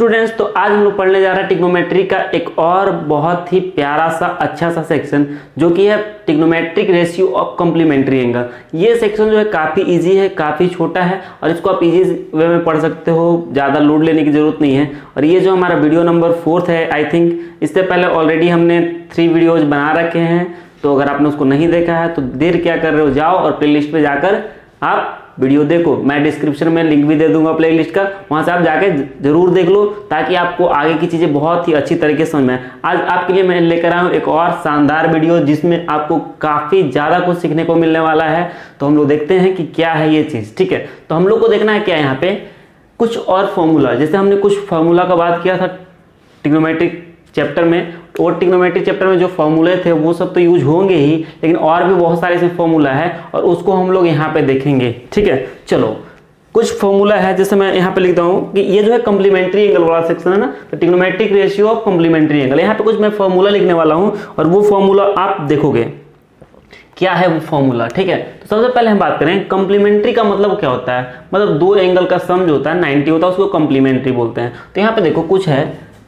Students, तो आज हम लोग पढ़ने जा रहे हैं ट्रिग्नोमेट्री का एक और बहुत ही प्यारा सा अच्छा सा सेक्शन, जो कि है trigonometric ratio of complementary angle. ये सेक्शन जो है काफ़ी इजी है, काफ़ी छोटा है और इसको आप इजी वे में पढ़ सकते हो, ज़्यादा लोड लेने की ज़रूरत नहीं है। और ये जो हमारा वीडियो नंबर 4 है, आई थिंक इससे पहले ऑलरेडी हमने 3 वीडियोज़ बना रखे हैं, तो अगर आपने उसको नहीं देखा है तो देर क्या कर रहे हो, जाओ और प्ले लिस्ट पर जाकर आप वीडियो देखो। मैं डिस्क्रिप्शन में लिंक भी दे दूंगा प्लेलिस्ट का, वहां से आप जाके जरूर देख लो, ताकि आपको आगे की चीजें बहुत ही अच्छी तरीके से समझ में आए। आज आपके लिए मैं लेकर आया हूँ एक और शानदार वीडियो, जिसमें आपको काफी ज्यादा कुछ सीखने को मिलने वाला है। तो हम लोग देखते हैं कि क्या है ये चीज। ठीक है, तो हम लोग को देखना है क्या है यहाँ पे कुछ और फॉर्मूला। जैसे हमने कुछ फॉर्मूला का बात किया था ट्रिग्नोमेट्रिक चैप्टर में, और ट्रिग्नोमेट्री चैप्टर में जो फॉर्मूले थे वो सब तो यूज होंगे ही, लेकिन और भी बहुत सारे इसमें फॉर्मूला है और उसको हम लोग यहाँ पे देखेंगे। ठीक है, चलो कुछ फॉर्मूला है, जैसे मैं यहाँ पे लिखता हूँ कि ये जो है कॉम्प्लीमेंट्री एंगल वाला सेक्शन है ना, तो trigonometric ratio of complementary angle. यहाँ पे कुछ मैं फॉर्मूला लिखने वाला हूँ और वो फॉर्मूला आप देखोगे क्या है वो फॉर्मूला। ठीक है, तो सबसे पहले हम बात करें कॉम्प्लीमेंट्री का मतलब क्या होता है। मतलब दो एंगल का सम जो होता है 90 होता है, उसको कॉम्प्लीमेंट्री बोलते हैं। तो यहाँ पे देखो कुछ है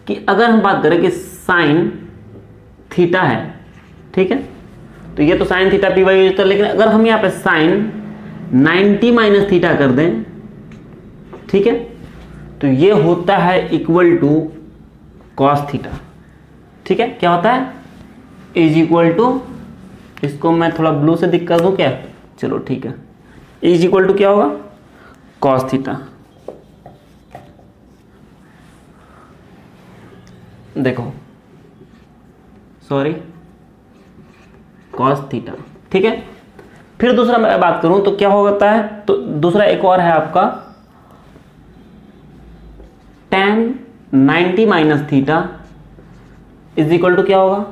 कि अगर हम बात करें कि साइन थीटा है, ठीक है, तो ये तो साइन थीटा पी वाई होता है, लेकिन अगर हम यहाँ पे साइन 90 माइनस थीटा कर दें, ठीक है, तो ये होता है इक्वल टू कॉस थीटा। ठीक है, क्या होता है, इज इक्वल टू, इसको मैं थोड़ा ब्लू से दिख कर दूं क्या, चलो ठीक है, इज इक्वल टू क्या होगा, कॉस थीटा। देखो सॉरी, कॉस थीटा। ठीक है, फिर दूसरा मैं बात करूं तो क्या होता है, तो दूसरा एक और है आपका tan 90 minus theta is equal to क्या होगा,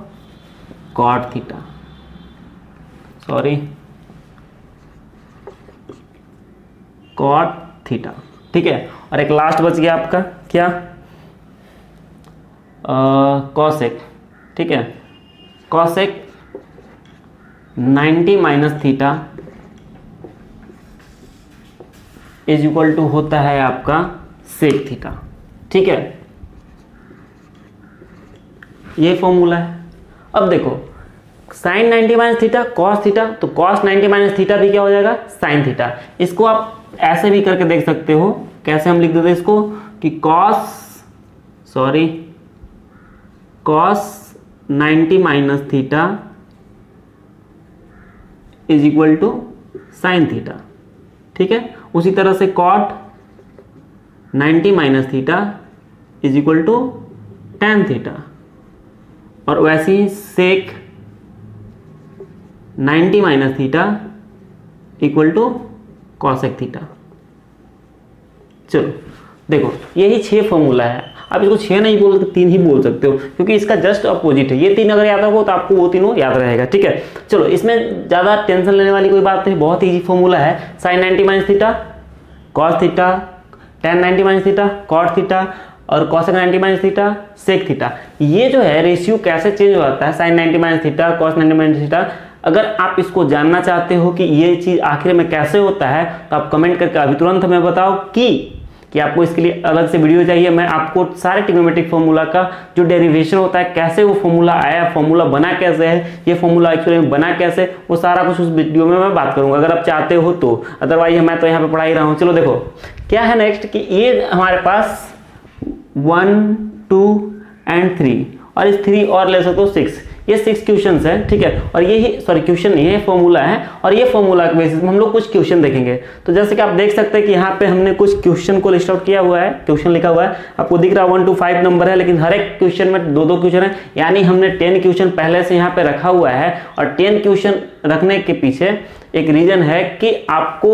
cot theta. Sorry, cot theta. ठीक है, और एक लास्ट बच गया आपका क्या, कॉसेक। ठीक है, cosec 90 minus theta is equal to होता है आपका सेक थीटा। ठीक है, ये फॉर्मूला है। अब देखो sine 90 minus theta cos theta, तो कॉस 90 माइनस थीटा भी क्या हो जाएगा, साइन थीटा। इसको आप ऐसे भी करके देख सकते हो, कैसे हम लिख देते हैं इसको कि cos 90 minus theta is equal to sine theta. ठीक है, उसी तरह से cot 90 minus theta is equal to tan theta, और वैसे ही sec 90 minus theta equal to cosec theta. चलो देखो, यही 6 फॉर्मूला है। आप इसको 6 नहीं बोल सकते, 3 ही बोल सकते हो, क्योंकि इसका जस्ट अपोजिट है। ये 3 अगर याद रखो तो आपको वो तीनों याद रहेगा। ठीक है, चलो इसमें ज़्यादा टेंशन लेने वाली कोई बात नहीं, बहुत ईजी फॉर्मूला है। Sine 90 minus theta cos theta, tan 90 minus theta cot theta, और cosec 90 minus theta sec theta. ये जो है रेशियो कैसे चेंज हो जाता है, sine 90 minus theta cos 90 minus theta, अगर आप इसको जानना चाहते हो कि ये चीज़ आखिर में कैसे होता है, तो आप कमेंट करके अभी तुरंत हमें बताओ कि आपको इसके लिए अलग से वीडियो चाहिए। मैं आपको सारे ट्रिग्नोमेट्रिक फॉर्मूला का जो डेरिवेशन होता है, कैसे वो फॉर्मूला आया, फॉर्मूला बना कैसे है, ये फॉर्मूला एक्चुअली में बना कैसे, वो सारा कुछ उस वीडियो में मैं बात करूंगा, अगर आप चाहते हो तो। अदरवाइज मैं तो यहाँ पे पढ़ा ही रहा हूँ। चलो देखो क्या है नेक्स्ट, कि ये हमारे पास 1 2 एंड 3, और इस 3 और ले सकते हो 6, ये 6 क्वेश्चंस है। ठीक है, और ये सॉरी क्वेश्चन नहीं है, फॉर्मूला है, और ये फॉर्मूला के बेसिस में हम लोग कुछ क्वेश्चन देखेंगे। तो जैसे कि आप देख सकते हैं कि यहाँ पे हमने कुछ क्वेश्चन को लिस्ट आउट किया हुआ है, क्वेश्चन लिखा हुआ है, आपको दिख रहा है 1 to 5 नंबर है, लेकिन हर एक क्वेश्चन में 2-2 क्वेश्चन है, यानी हमने 10 क्वेश्चन पहले से यहाँ पे रखा हुआ है। और 10 क्वेश्चन रखने के पीछे एक रीजन है कि आपको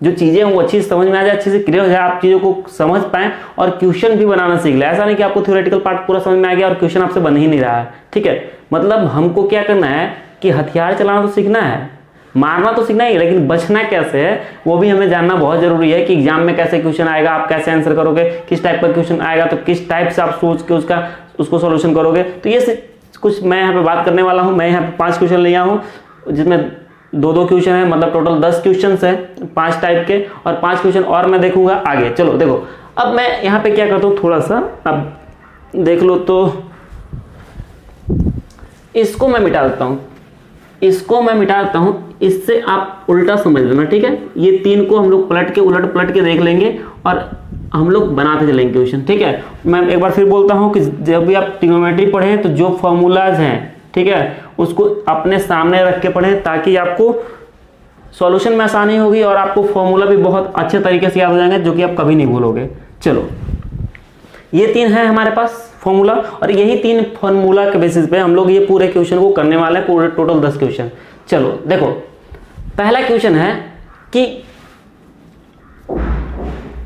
जो चीज़ें वो अच्छी समझ में आ जाए, अच्छे से क्लियर हो जाए, आप चीज़ों को समझ पाएं और क्वेश्चन भी बनाना सीख ले। ऐसा नहीं कि आपको थ्योरेटिकल पार्ट पूरा समझ में आ गया और क्वेश्चन आपसे बन ही नहीं रहा है। ठीक है, मतलब हमको क्या करना है कि हथियार चलाना तो सीखना है, मारना तो सीखना ही, लेकिन बचना कैसे है वो भी हमें जानना बहुत जरूरी है, कि एग्जाम में कैसे क्वेश्चन आएगा, आप कैसे आंसर करोगे, किस टाइप का क्वेश्चन आएगा, तो किस टाइप से आप सोच के उसको सॉल्यूशन करोगे। तो ये कुछ मैं यहाँ पे बात करने वाला हूँ। मैं यहाँ पे 5 क्वेश्चन लिया हूँ, जिसमें 2-2 क्वेश्चन है, मतलब टोटल 10 क्वेश्चन है 5 टाइप के, और 5 क्वेश्चन और मैं देखूंगा आगे। चलो देखो, अब मैं यहाँ पे क्या करता हूँ, थोड़ा सा अब देख लो, तो इसको मैं मिटा देता हूँ, इसको मैं मिटा देता हूँ, इससे आप उल्टा समझ लेना, ठीक है। ये 3 को हम लोग पलट के उलट पलट के देख लेंगे और हम लोग बनाते चलेंगे क्वेश्चन, ठीक है। मैं एक बार फिर बोलता हूँ कि जब भी आप ट्रिग्नोमेट्री पढ़ें तो जो फॉर्मूलाज हैं, ठीक है, उसको अपने सामने रख के पढ़ें ताकि आपको सॉल्यूशन में आसानी होगी और आपको फॉर्मूला भी बहुत अच्छे तरीके से याद हो जाएंगे, जो कि आप कभी नहीं भूलोगे। चलो, ये 3 है हमारे पास फॉर्मूला, और यही 3 फॉर्मूला के बेसिस पे हम लोग ये पूरे क्वेश्चन को करने वाले हैं, पूरे टोटल 10 क्वेश्चन। चलो देखो, पहला क्वेश्चन है कि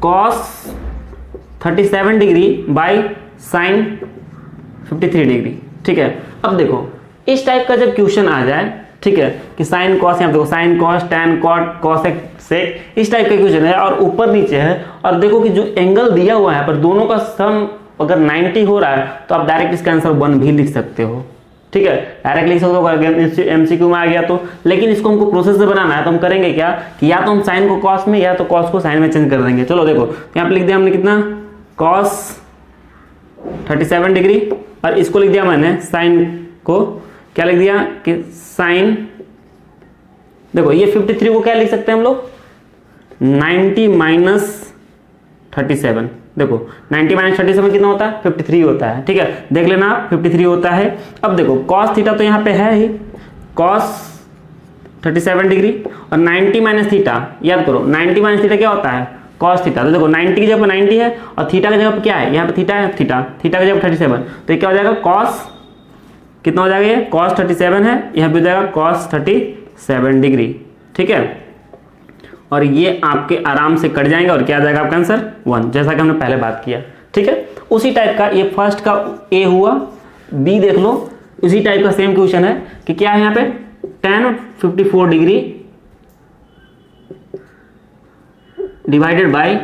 cos 37 degree by sine 53 degree, ठीक है। अब देखो, इस टाइप का जब क्वेश्चन आ जाए, ठीक है, कि साइन कॉस, यहाँ देखो sine cos, tan cot, cosec sec, इस टाइप का क्वेश्चन है और ऊपर नीचे है, और देखो कि जो एंगल दिया हुआ है पर दोनों का सम अगर 90 हो रहा है तो आप डायरेक्ट इसका आंसर 1 भी लिख सकते हो, ठीक है, डायरेक्ट लिख सकते हो, एमसीक्यू में आ गया तो। लेकिन इसको हमको प्रोसेस से बनाना है, तो हम करेंगे क्या कि या तो हम साइन को कॉस में या तो कॉस को साइन में चेंज कर देंगे। चलो देखो, यहाँ पे लिख दिया हमने कितना, कॉस 37 डिग्री, और इसको लिख दिया मैंने साइन को, क्या लिख दिया कि साइन, देखो ये 53 को क्या लिख सकते हैं हम लोग, 90 माइनस 37, देखो 90 माइनस 37 कितना होता है, 53 होता है, ठीक है, देख लेना आप 53 होता है। अब देखो cos थीटा तो यहाँ पे है ही, cos 37 डिग्री, और 90 माइनस थीटा, याद करो 90 माइनस थीटा क्या होता है, cos थीटा। तो देखो 90 की जगह पर 90 है और थीटा की जगह पर क्या है, यहाँ पे थीटा है, थीटा की जगह पर 37, तो ये क्या हो जाएगा, cos कितना हो जाएगा, ये cos 37 है, यहाँ पे हो जाएगा cos 37 डिग्री, ठीक है। और ये आपके आराम से कट जाएंगे और क्या आ जाएगा आपका आंसर 1, जैसा कि हमने पहले बात किया, ठीक है। उसी टाइप का ये फर्स्ट का ए हुआ, बी देख लो, उसी टाइप का सेम क्वेश्चन है कि क्या है यहाँ पे, tan 54 degree divided by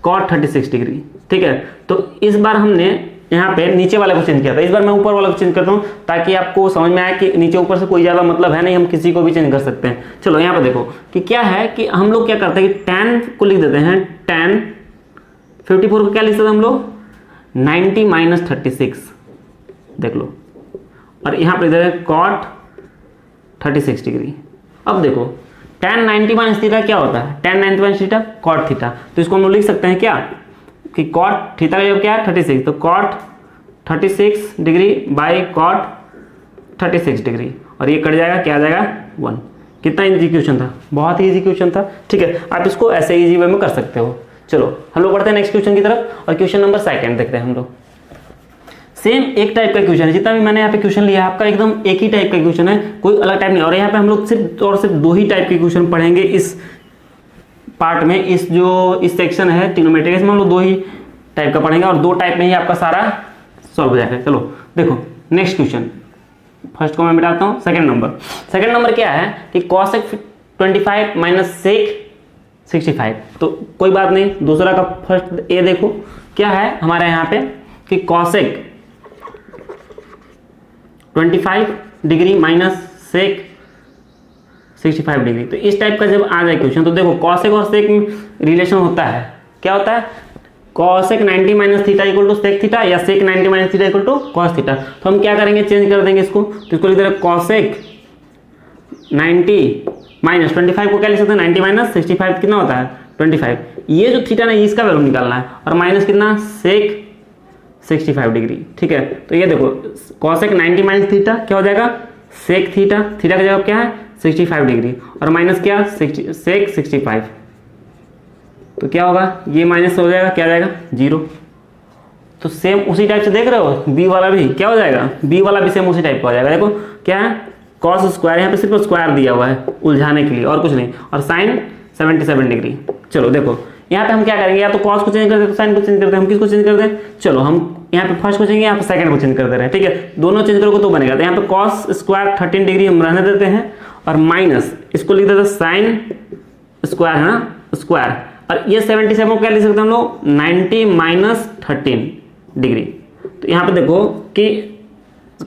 cot 36 degree, ठीक है। तो इस बार हमने यहाँ पे नीचे वाले को चेंज किया था, इस बार मैं ऊपर वाला को चेंज करता हूँ ताकि आपको समझ में आए कि नीचे ऊपर से कोई ज़्यादा मतलब है नहीं, हम किसी को भी चेंज कर सकते हैं। चलो यहाँ पे देखो कि क्या है कि हम लोग क्या करते हैं कि tan को लिख देते हैं, tan 54 को क्या लिख सकते हैं हम लोग, 90 माइनस 36, देख लो, और यहाँ पे लिख देते हैं cot 36 डिग्री। अब देखो tan 90 माइनस थीटा क्या होता है, tan 90 minus theta cot theta, तो इसको हम लोग लिख सकते हैं क्या कि cot थीटा का जब क्या है 36, तो cot 36 degree by cot 36 degree, और ये कट जाएगा, क्या आ जाएगा 1। कितना इजी क्वेश्चन था, बहुत ही इजी क्वेश्चन था, ठीक है। आप इसको ऐसे इजी वे में कर सकते हो। चलो हम लोग बढ़ते हैं नेक्स्ट क्वेश्चन की तरफ, और क्वेश्चन नंबर 2 देखते हैं हम लोग। सेम एक टाइप का क्वेश्चन है, जितना भी मैंने यहाँ पे क्वेश्चन लिया है आपका एकदम एक ही टाइप का क्वेश्चन है, कोई अलग टाइप नहीं। और यहाँ पे हम लोग सिर्फ और सिर्फ 2 ही टाइप के क्वेश्चन पढ़ेंगे इस पार्ट में, इस जो इस सेक्शन है ट्रिग्नोमेट्री, इसमें हम लोग 2 ही टाइप का पढ़ेंगे और 2 टाइप में ही आपका सारा सॉल्व हो जाएगा। चलो देखो नेक्स्ट क्वेश्चन, फर्स्ट को मैं मिटाता हूँ, सेकंड नंबर क्या है कि cosec 25 माइनस sec 65, तो कोई बात नहीं, दूसरा का फर्स्ट ए देखो क्या है हमारे यहाँ पे कि cosec 25 degree minus sec 65 degree. तो इस टाइप का जब आ जाए क्वेश्चन, तो देखो cosec और sec में रिलेशन होता है, क्या होता है, cosec 90 minus theta equal to sec theta, या sec 90 minus theta equal to cos theta. तो हम क्या करेंगे, चेंज कर देंगे इसको, तो इसको लिख देंगे cosec 90 माइनस 25 को क्या लिख सकते हैं, 90 माइनस 65 कितना होता है 25, ये जो थीटा ना इसका वैल्यू निकालना है, और माइनस कितना sec 65 डिग्री, ठीक है। तो ये देखो cosec 90 माइनस थीटा क्या हो जाएगा, sec थीटा, थीटा का जवाब क्या है 65 डिग्री, और माइनस क्या sec 65, तो क्या होगा, ये माइनस हो जाएगा, क्या जाएगा 0। तो सेम उसी टाइप से देख रहे हो, बी वाला भी क्या हो जाएगा, बी वाला भी सेम उसी टाइप का हो जाएगा। देखो क्या है cos स्क्वायर, यहाँ पे सिर्फ स्क्वायर दिया हुआ है उलझाने के लिए और कुछ नहीं, और साइन 77 डिग्री। चलो देखो यहाँ पे हम क्या करेंगे, या तो cos को चेंज कर दे तो साइन को चेंज कर दे, हम किसको चेंज कर दें, चलो हम यहाँ पे फर्स्ट को चेंज, यहाँ पे सेकंड को चेंज कर दे रहे हैं, ठीक है, दोनों चेंज करोगे तो बनेगा। तो यहाँ पे cos स्क्वायर 13 डिग्री हम रहने देते हैं, और माइनस इसको लिख देते हैं साइन स्क्वायर है ना, स्क्वायर, और ये 77 को क्या लिख सकते हैं हम लोग, 90 माइनस 13 डिग्री। तो यहाँ पे देखो कि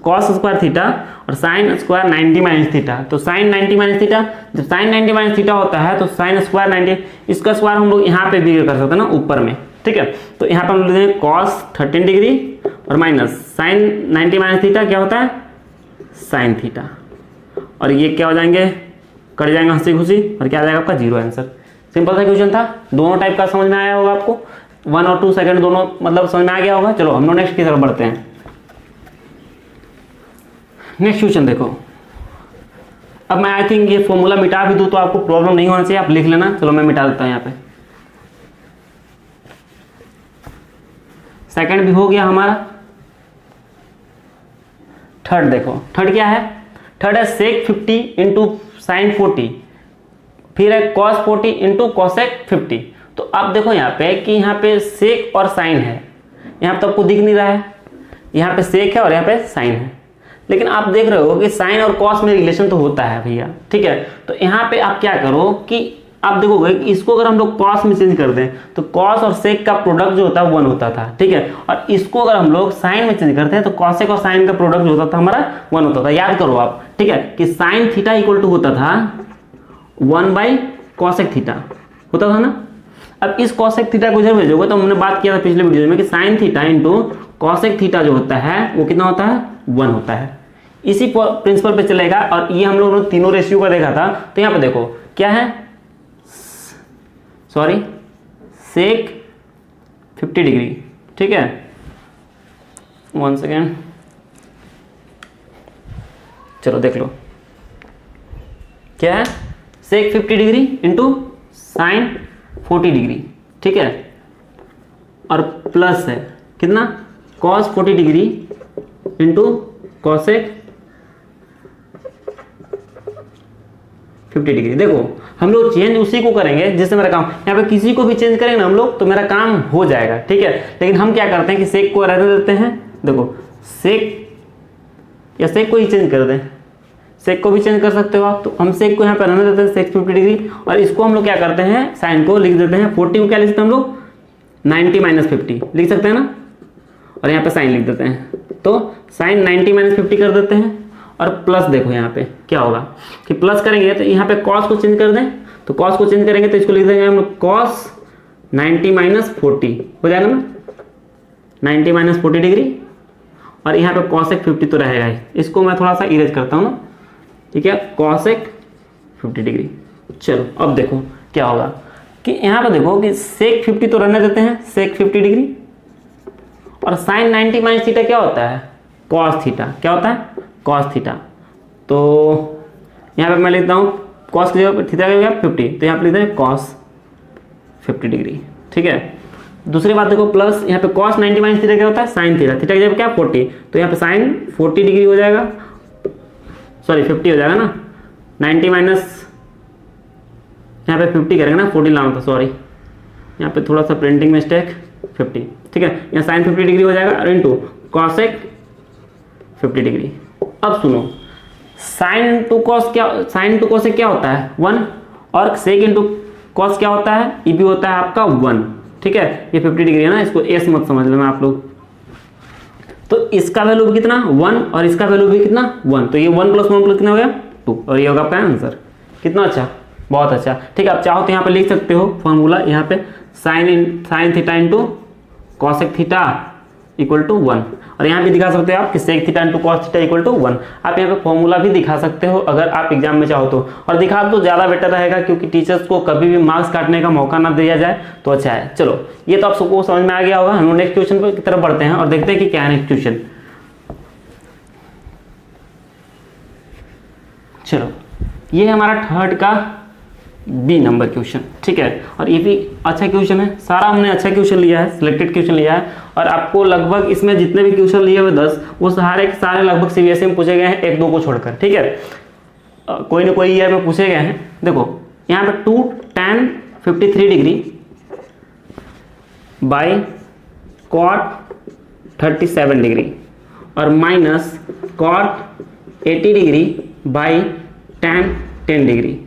cos स्क्वायर थीटा और साइन स्क्वायर 90 माइनस थीटा, तो साइन 90 माइनस थीटा, जब साइन 90 माइनस थीटा होता है तो साइन स्क्वायर 90, इसका स्क्वायर हम लोग यहाँ पे भी कर सकते हैं ना ऊपर में, ठीक है। तो यहाँ पर हम लेते हैं कॉस 13 डिग्री और माइनस साइन 90 माइनस थीटा क्या होता है साइन थीटा, और ये क्या हो जाएंगे कट जाएंगे हंसी खुशी, और क्या आ जाएगा आपका 0 आंसर। सिंपल सा क्वेश्चन था, दोनों टाइप का समझ में आया होगा आपको, 1 और 2 सेकंड दोनों मतलब समझ में आ गया होगा। चलो हम लोग नेक्स्ट की तरफ बढ़ते हैं। नेक्स्ट क्वेश्चन देखो, अब मैं आई थिंक ये फॉर्मूला मिटा भी दूं तो आपको प्रॉब्लम नहीं होना चाहिए, आप लिख लेना। चलो मैं मिटा देता हूं यहाँ पे। सेकंड भी हो गया हमारा। थर्ड देखो, थर्ड क्या है, थर्ड है सेक 50 इंटू साइन 40, फिर है कॉस 40 इंटू कॉसेक 50। तो अब देखो यहाँ पे कि यहाँ पे सेक और साइन है, यहाँ पे आपको दिख नहीं रहा है, यहाँ पे सेक है और यहाँ पे साइन है, लेकिन आप देख रहे हो कि साइन और कॉस में रिलेशन तो होता है भैया, ठीक है। तो यहाँ पे आप क्या करो कि आप देखोगे कि इसको अगर हम लोग कॉस में चेंज कर दें तो कॉस और सेक का प्रोडक्ट जो होता है 1 होता था, ठीक है। और इसको अगर हम लोग साइन में चेंज करते हैं तो कॉसेक और साइन का प्रोडक्ट जो होता था हमारा 1 होता था। याद करो आप, ठीक है, कि साइन थीटा इक्वल टू होता था 1 बाई कॉसेक थीटा होता था ना। अब इस कॉसेक थीटा को इधर भेजोगे तो हमने बात किया था पिछले वीडियो में कि sign theta into cosec theta जो होता है वो कितना होता है 1 होता है। इसी प्रिंसिपल पे चलेगा, और ये हम लोगों ने तीनों रेशियो का देखा था। तो यहाँ पे देखो क्या है, सॉरी सेक 50 डिग्री, ठीक है, 1 सेकेंड, चलो देख लो क्या है, सेक 50 डिग्री इंटू साइन 40 डिग्री, ठीक है, और प्लस है कितना cos 40 degree into cosec 50 degree. देखो हम लोग चेंज उसी को करेंगे जिससे मेरा काम, यहाँ पे किसी को भी चेंज करेंगे ना हम लोग तो मेरा काम हो जाएगा, ठीक है। लेकिन हम क्या करते हैं कि सेक को रहने देते हैं, देखो सेक या सेक को ही चेंज कर दें, सेक को भी चेंज कर सकते हो आप। तो हम सेक को यहाँ पे रहने देते हैं सेक 50 डिग्री, और इसको हम लोग क्या करते हैं साइन को लिख देते हैं 40 को क्या लिख सकते हैं हम लोग 90 माइनस 50 लिख सकते हैं ना, और यहाँ पे साइन लिख देते हैं। तो साइन 90 माइनस 50 कर देते हैं, और प्लस देखो यहाँ पे क्या होगा कि प्लस करेंगे तो यहाँ पे कॉस को चेंज कर दें, तो कॉस को चेंज करेंगे तो इसको लिख देंगे हम कॉस 90 माइनस 40 हो जाएगा ना, 90 माइनस 40 डिग्री, और यहाँ पे कॉसेक 50 तो रहेगा ही। इसको मैं थोड़ा सा इरेज करता हूँ ना, ठीक है, कॉसेक 50 डिग्री। चलो अब देखो क्या होगा कि यहाँ पे देखो कि सेक 50 तो रहने देते हैं सेक 50 डिग्री, और साइन 90 माइनस थीटा क्या होता है कॉस थीटा, क्या होता है कॉस थीटा। तो यहाँ पे मैं लिखता हूँ कॉस की जगह थीटा क्या 50, तो यहाँ पे लिखते हैं कॉस 50 डिग्री, ठीक है। दूसरी बात देखो प्लस यहाँ पे कॉस 90 माइनस थीटा क्या होता है साइन थीटा, थीटा की जगह क्या 40, तो यहाँ पे साइन 40 डिग्री हो जाएगा, सॉरी 50 हो जाएगा ना, 90 माइनस यहाँ पे 50 करेंगे ना, 40 लाना था, सॉरी यहाँ पे थोड़ा सा प्रिंटिंग मिस्टेक, 50, ठीक है। यहाँ साइन 50 डिग्री हो जाएगा और इंटू कॉसेक 50 डिग्री। अब सुनो साइन टू कॉस क्या, साइन टू कॉसेक क्या होता है 1, और सेक इंटू कॉस क्या होता है ये भी होता है आपका 1, ठीक है। ये 50 डिग्री है ना, इसको एस मत समझ लेना आप लोग। तो इसका वैल्यू भी कितना 1 और इसका वैल्यू भी कितना 1, तो ये 1 प्लस 1 प्लस कितना हो गया 2, और ये होगा आपका आंसर। कितना अच्छा, बहुत अच्छा, ठीक है। आप चाहो तो यहाँ पे लिख सकते हो फॉर्मूला, यहाँ पे sine theta into cosec theta equal to 1, और यहाँ भी दिखा सकते हो आप कि sec theta into cos theta equal to 1। आप यहाँ पे फॉर्मूला भी दिखा सकते हो अगर आप एग्जाम में चाहो तो, और दिखा तो ज़्यादा बेटर रहेगा क्योंकि टीचर्स को कभी भी मार्क्स काटने का मौका ना दिया जाए तो अच्छा है। चलो ये तो आप सबको समझ में आ गया होगा। हम लोग नेक्स्ट क्वेश्चन की तरफ बढ़ते हैं और देखते हैं कि क्या है नेक्स्ट क्वेश्चन। चलो ये हमारा थर्ड का बी नंबर क्वेश्चन, ठीक है, और ये भी अच्छा क्वेश्चन है, सारा हमने अच्छा क्वेश्चन लिया है, सिलेक्टेड क्वेश्चन लिया है, और आपको लगभग इसमें जितने भी क्वेश्चन लिए हुए 10 वो सारे के सारे लगभग सीबीएसई में पूछे गए हैं, 1-2 को छोड़कर, ठीक है। कोई ना कोई ईयर में पूछे गए हैं। देखो यहाँ पे 2 tan 53 डिग्री बाई कॉट 37 डिग्री और minus cot 80 degree by tan 10 degree,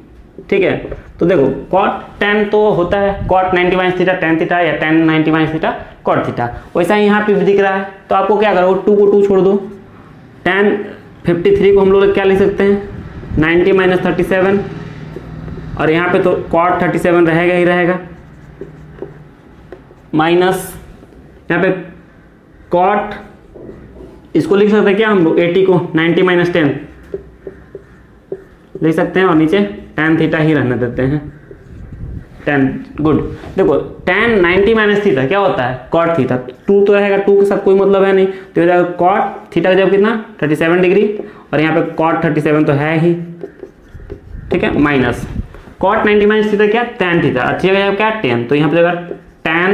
ठीक है। तो देखो कॉट tan तो होता है cot 90 minus theta tan theta, या tan 90 minus theta cot theta, वैसा ही यहाँ पे भी दिख रहा है। तो आपको क्या करो 2 को 2 छोड़ दो, tan 53 को हम लोग क्या लिख सकते हैं 90 माइनस 37, और यहाँ पे तो कॉट 37 रहेगा ही रहेगा, माइनस यहाँ पे कॉट, इसको लिख सकते हैं क्या हम लोग 80 को 90 माइनस 10 लिख सकते हैं, और नीचे tan थीटा ही रहने देते हैं 10। गुड। देखो tan 90 माइनस थीटा क्या होता है कॉट थीटा, 2 तो रहेगा, 2 के साथ कोई मतलब है नहीं, तो हो जाएगा कॉट थीटा का जब कितना 37 डिग्री, और यहाँ पे कॉट 37 तो है ही, ठीक है, माइनस कॉट 90 माइनस थीटा क्या tan थीटा, अच्छी जगह क्या 10, तो यहाँ पे जाएगा tan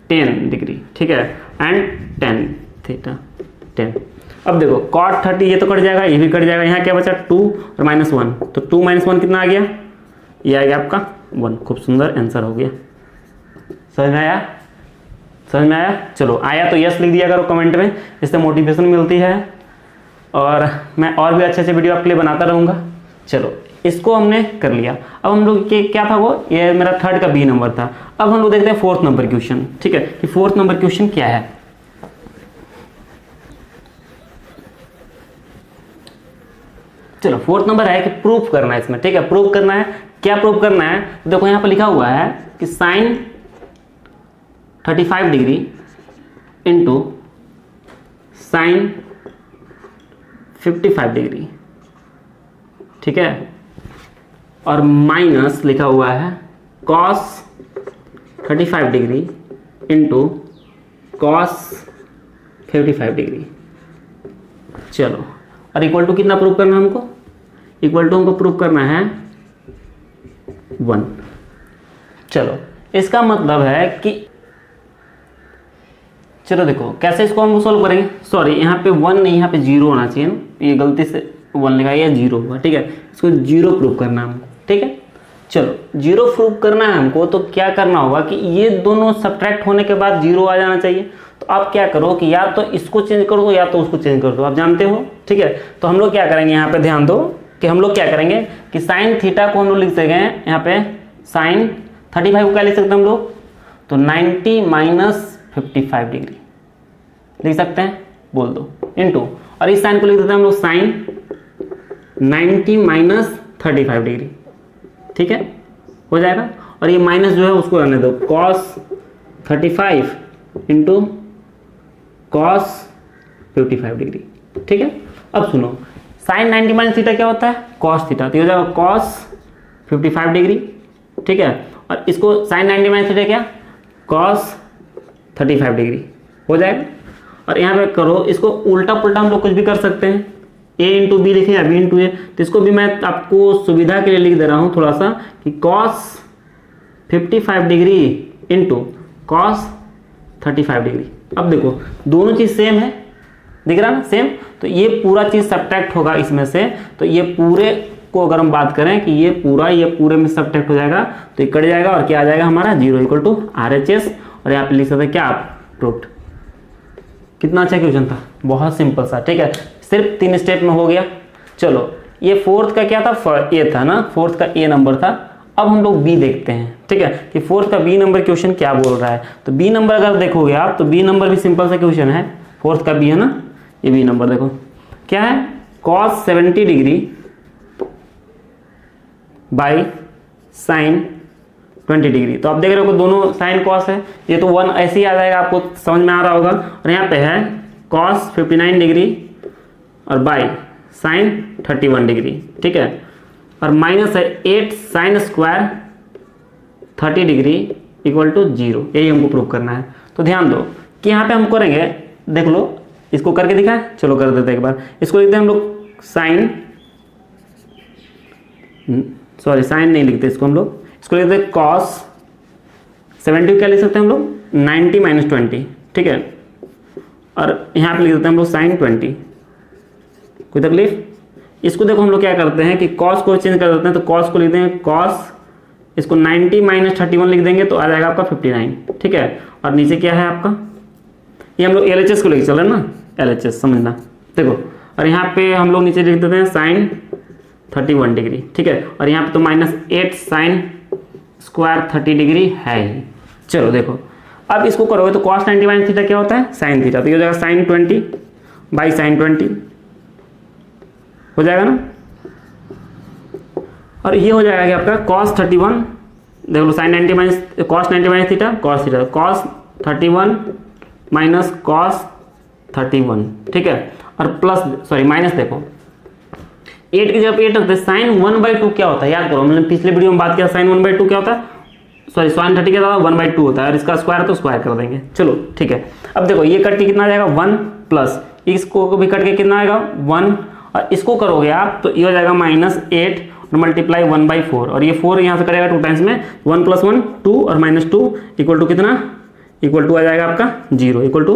10 डिग्री, ठीक है, एंड tan थीटा 10। अब देखो कॉट 30 ये तो कट जाएगा, ये भी कट जाएगा, यहाँ क्या बचा 2 और -1, तो 2 - 1 कितना आ गया, ये आ गया आपका 1। खूब सुंदर आंसर हो गया। समझ में आया, समझ में आया? चलो आया तो यस लिख दिया करो कमेंट में, इससे मोटिवेशन मिलती है और मैं और भी अच्छे अच्छे वीडियो आपके लिए बनाता रहूँगा। चलो इसको हमने कर लिया। अब हम लोग के क्या था वो, ये मेरा थर्ड का बी नंबर था। अब हम लोग देखते हैं फोर्थ नंबर क्वेश्चन, ठीक है, कि फोर्थ नंबर क्वेश्चन क्या है। चलो फोर्थ नंबर है कि प्रूफ करना है इसमें, ठीक है, प्रूफ करना है। क्या प्रूफ करना है, तो देखो यहाँ पर लिखा हुआ है कि sine 35 degree into sine 55 degree, ठीक है, और माइनस लिखा हुआ है cos 35 degree into cos 55 degree. चलो, और इक्वल टू कितना प्रूफ करना है हमको, इक्वल टू हमको प्रूफ करना है 1। चलो इसका मतलब है कि, चलो देखो कैसे इसको हम सोल्व करेंगे। सॉरी यहाँ पे 1 नहीं, यहाँ पे 0 होना चाहिए ना, ये गलती से 1 लिखा है, 0 हुआ, ठीक है, इसको 0 प्रूफ करना है हमको, ठीक है। चलो 0 प्रूफ करना है हमको, तो क्या करना होगा कि ये दोनों सब्ट्रैक्ट होने के बाद 0 आ जाना चाहिए। तो आप क्या करो कि या तो इसको चेंज कर दो या तो उसको चेंज कर दो, आप जानते हो, ठीक है। तो हम लोग क्या करेंगे, यहाँ पे ध्यान दो कि हम लोग क्या करेंगे कि साइन थीटा को हम लोग लिख सकते हैं, यहाँ पे साइन 35 को क्या लिख सकते हैं हम लोग, तो 90 माइनस 55 डिग्री लिख सकते हैं, बोल दो, इनटू, और इस साइन को लिख देते हैं हम लोग साइन 90 माइनस 35 डिग्री, ठीक है, हो जाएगा। और ये माइनस जो है उसको रहने दो, कॉस 35 इंटू कॉस 55 डिग्री, ठीक है। अब सुनो, साइन 90 माइनस थीटा क्या होता है, कॉस थीटा, तो हो जाएगा कॉस 55 डिग्री, ठीक है, और इसको साइन 90 माइनस थीटा क्या, कॉस 35 डिग्री हो जाएगा। और यहाँ पे करो, इसको उल्टा पुल्टा हम लोग कुछ भी कर सकते हैं, a इंटू बी लिखे या b इंटू ए, तो इसको भी मैं आपको सुविधा के लिए लिख दे रहा हूँ थोड़ा सा कि cos 55 degree into cos 35 degree. अब देखो दोनों चीज़ सेम है, दिख रहा ना सेम, तो ये पूरा चीज़ सब्ट्रैक्ट होगा इसमें से, तो ये पूरे को अगर हम बात करें कि ये पूरे में सब्ट्रैक्ट हो जाएगा, तो ये कट जाएगा और क्या आ जाएगा हमारा 0 इक्वल टू RHS। और यहाँ पे लिख सकते हैं क्या आप, प्रूफ्ड। कितना अच्छा क्वेश्चन था, बहुत सिंपल सा, ठीक है, सिर्फ 3 स्टेप में हो गया। चलो ये फोर्थ का क्या था, ए था ना, फोर्थ का ए नंबर था। अब हम लोग बी देखते हैं, ठीक है, कि फोर्थ का बी नंबर क्वेश्चन क्या बोल रहा है। तो बी नंबर अगर देखोगे आप, तो बी नंबर भी सिंपल सा क्वेश्चन है, फोर्थ का बी है ना, ये बी नंबर देखो क्या है, cos 70 degree by sine 20 degree. तो आप देख रहे हो दोनों साइन कॉस है, ये तो 1 ऐसे ही आ जाएगा, आपको समझ में आ रहा होगा। और यहाँ पे है कॉस 59 डिग्री और बाई साइन 31 डिग्री, ठीक है, और माइनस है 8 sine square 30 degree equal to 0, यही हमको प्रूव करना है। तो ध्यान दो कि यहाँ पे हम करेंगे, देख लो इसको करके दिखाएं, चलो कर देते हैं एक बार। इसको लिखते हैं हम लोग साइन, सॉरी साइन नहीं लिखते इसको हम लोग, इसको लिखते हैं कॉस 70, क्या लिख सकते हैं हम लोग 90 माइनस 20, ठीक है, और यहाँ पे लिख देते हैं हम लोग साइन 20। कोई तकलीफ? इसको देखो हम लोग क्या करते हैं कि कॉस को चेंज कर देते हैं, तो कॉस को लिखते हैं कॉस, इसको 90 माइनस 31 लिख देंगे तो आ जाएगा आपका 59, ठीक है, और नीचे क्या है आपका, ये हम लोग LHS को लेके चल रहे हैं ना, LHS समझना, देखो, और यहाँ पे हम लोग नीचे लिख देते हैं साइन 31 डिग्री, ठीक है, और यहाँ पे तो -8 साइन स्क्वायर 30 डिग्री है ही। चलो देखो अब इसको करोगे तो कॉस 90 माइनस थीटा क्या होता है, साइन थीटा, तो ये हो जाएगा साइन 20 बाई साइन 20 हो जाएगा ना, और ये हो जाएगा कि आपका कॉस 31, देख लो sine 90 minus cos 90 minus theta, cos theta, cos 31 minus cos 31, ठीक है, और प्लस सॉरी माइनस देखो 8 की जब 8 रखते हैं, साइन 1/2 क्या होता है याद करो, हमने पिछले वीडियो में बात किया साइन 1/2 क्या होता है, सॉरी साइन 30 क्या होता है 1/2 होता है, और इसका स्क्वायर तो स्क्वायर कर देंगे। चलो ठीक है, अब देखो ये कट के कितना आ जाएगा 1 प्लस इसको भी कट के कितना आएगा 1, और इसको करोगे आप तो ये हो जाएगा -8 और मल्टीप्लाई 1/4, और ये 4 यहाँ से करेगा 2 टाइम्स में, 1 + 1 2 और -2 इक्वल टू कितना, इक्वल टू आ जाएगा आपका 0, इक्वल टू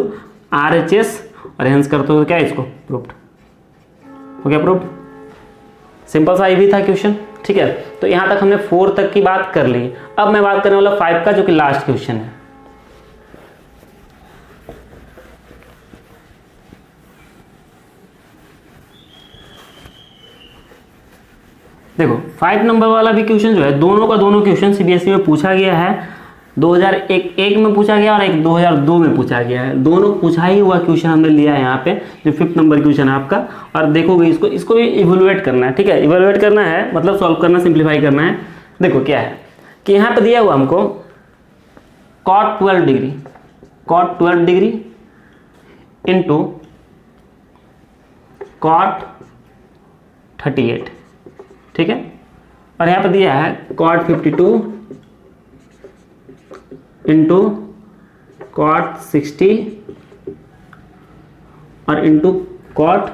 RHS, और हेंस करते हो क्या इसको प्रूफ्ड हो गया, प्रूफ्ड। सिंपल सा भी था क्वेश्चन, ठीक है। तो यहाँ तक हमने 4 तक की बात कर ली। अब मैं बात करने वाला 5 का, जो कि लास्ट क्वेश्चन है। देखो 5 नंबर वाला भी क्वेश्चन जो है, दोनों का दोनों क्वेश्चन सीबीएसई में पूछा गया है, 2001 में पूछा गया और एक 2002 में पूछा गया है। दोनों पूछा ही हुआ क्वेश्चन हमने लिया है यहाँ पे, जो 5th नंबर क्वेश्चन है आपका। और देखोगे इसको भी इवेलुएट करना है, ठीक है, इवेलुएट करना है मतलब सॉल्व करना, सिंप्लीफाई करना है। देखो क्या है कि यहाँ पे दिया हुआ हमको cot 12 डिग्री इंटू cot 38, ठीक है, और यहाँ पे दिया है cot 52 इंटू cot 60 और इंटू cot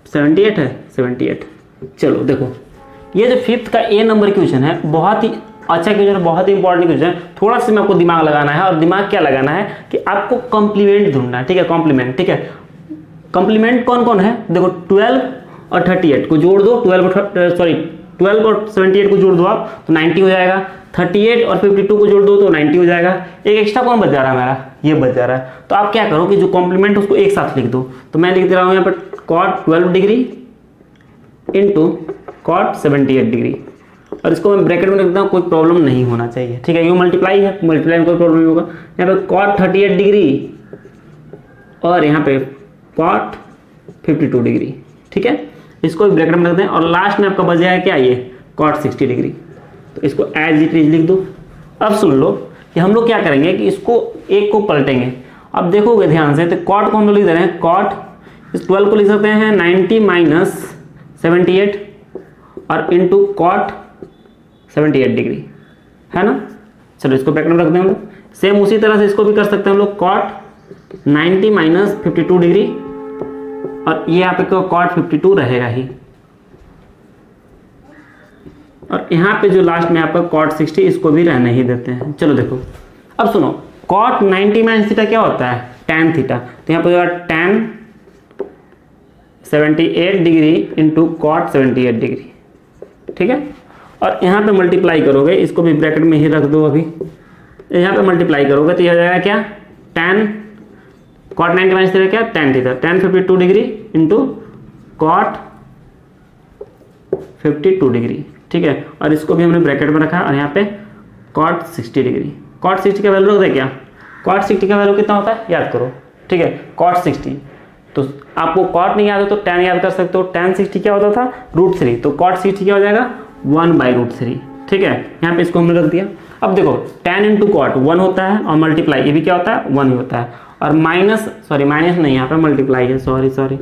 78 है 78। चलो देखो ये जो 5th का A नंबर क्वेश्चन है, बहुत ही अच्छा क्वेश्चन है, बहुत ही इंपॉर्टेंट क्वेश्चन है। थोड़ा सा में आपको दिमाग लगाना है, और दिमाग क्या लगाना है कि आपको कॉम्प्लीमेंट ढूंढना है, ठीक है, कॉम्प्लीमेंट, ठीक है। कॉम्प्लीमेंट कौन कौन है, देखो 12 और 38 को जोड़ दो, 12 और 78 को जोड़ दो आप तो 90 हो जाएगा, 38 और 52 को जोड़ दो तो 90 हो जाएगा। एक एक्स्ट्रा कौन बच जा रहा है हमारा, ये बच जा रहा है। तो आप क्या करो कि जो कॉम्प्लीमेंट उसको एक साथ लिख दो, तो मैं लिख दे रहा हूँ यहाँ पर cot 12 degree into cot 78 degree, और इसको मैं ब्रैकेट में रखता हूँ, कोई प्रॉब्लम नहीं होना चाहिए, ठीक है। ये मल्टीप्लाई है, मल्टीप्लाई में कोई प्रॉब्लम नहीं होगा। यहाँ पे cot 38 डिग्री और यहाँ पे cot 52 डिग्री, ठीक है, इसको भी ब्रैकेट में रख दें। और लास्ट में आपका बच जाएगा क्या, ये cot 60 डिग्री, तो इसको एज इट इज लिख दो। अब सुन लो कि हम लोग क्या करेंगे कि इसको एक को पलटेंगे। अब देखोगे ध्यान से, तो cot को हम लोग लिख दे रहे हैं, cot इस 12 को लिख सकते हैं 90 माइनस 78 और इंटू cot 78 डिग्री, है ना। चलो इसको ब्रैकेट में रख दें हम लोग। सेम उसी तरह से इसको भी कर सकते हैं हम लोग, cot 90 माइनस 52 डिग्री, और ये यहाँ पे cot 52 रहेगा ही, और यहाँ पे जो लास्ट में आपका cot 60 इसको भी रहने ही देते हैं। चलो देखो अब सुनो, cot 90 माइनस थीटा क्या होता है, tan थीटा, तो यहाँ पर tan 78 degree into cot 78 degree, ठीक है। और यहाँ पे मल्टीप्लाई करोगे, इसको भी ब्रैकेट में ही रख दो अभी, यहाँ पे मल्टीप्लाई करोगे तो यह हो जाएगा क्या, tan cot 90 माइनस थीटा क्या, tan theta, tan 52 degree into cot 52 degree, ठीक है। और इसको भी हमने ब्रैकेट में रखा, और यहाँ पे cot 60 डिग्री। cot 60 का वैल्यू रख दे क्या, cot 60 का वैल्यू कितना होता है याद करो, ठीक है, cot 60। तो आपको cot नहीं याद हो तो tan याद कर सकते हो, tan 60 क्या होता था √3, तो cot 60 क्या हो जाएगा 1/√3, ठीक है। यहाँ पे इसको हमने रख दिया। अब देखो tan इंटू cot 1 होता है, और मल्टीप्लाई ये भी क्या होता है 1 ही होता है, और माइनस नहीं, यहाँ पे मल्टीप्लाई है, सॉरी,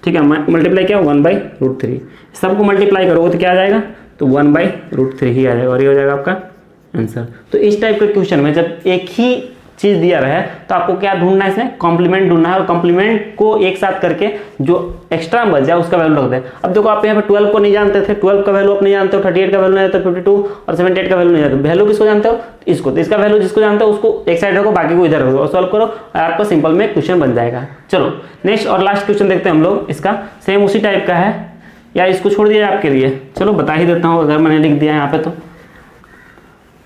ठीक है, मल्टीप्लाई क्या 1/√3, सबको मल्टीप्लाई करोगे तो क्या आ जाएगा, तो 1/√3 ही आ जाएगा, और ये हो जाएगा आपका आंसर। तो इस टाइप के क्वेश्चन में जब एक ही चीज दिया रहे तो आपको क्या ढूंढना है, इसमें कॉम्प्लीमेंट ढूंढना है, और कॉम्प्लीमेंट को एक साथ करके जो एक्स्ट्रा बच जाए उसका वैल्यू रख दें। अब देखो आप यहाँ पे 12 को नहीं जानते थे, 12 का वैल्यू आप नहीं जानते हो, 38 का वैल्यू नहीं जानते हो, 52 और 78 का वैल्यू नहीं जानते हो। वैल्यू किसको जानते हो, इसको, तो इसका वैल्यू जिसको जानते हो उसको एक साइड रखो, बाकी को इधर रखो और सॉल्व करो, और आपको सिंपल में क्वेश्चन बन जाएगा। चलो नेक्स्ट और लास्ट क्वेश्चन देखते हैं हम लोग। इसका सेम उसी टाइप का है, या इसको छोड़ दिया आपके लिए, चलो बता ही देता हूँ अगर मैंने लिख दिया यहाँ पे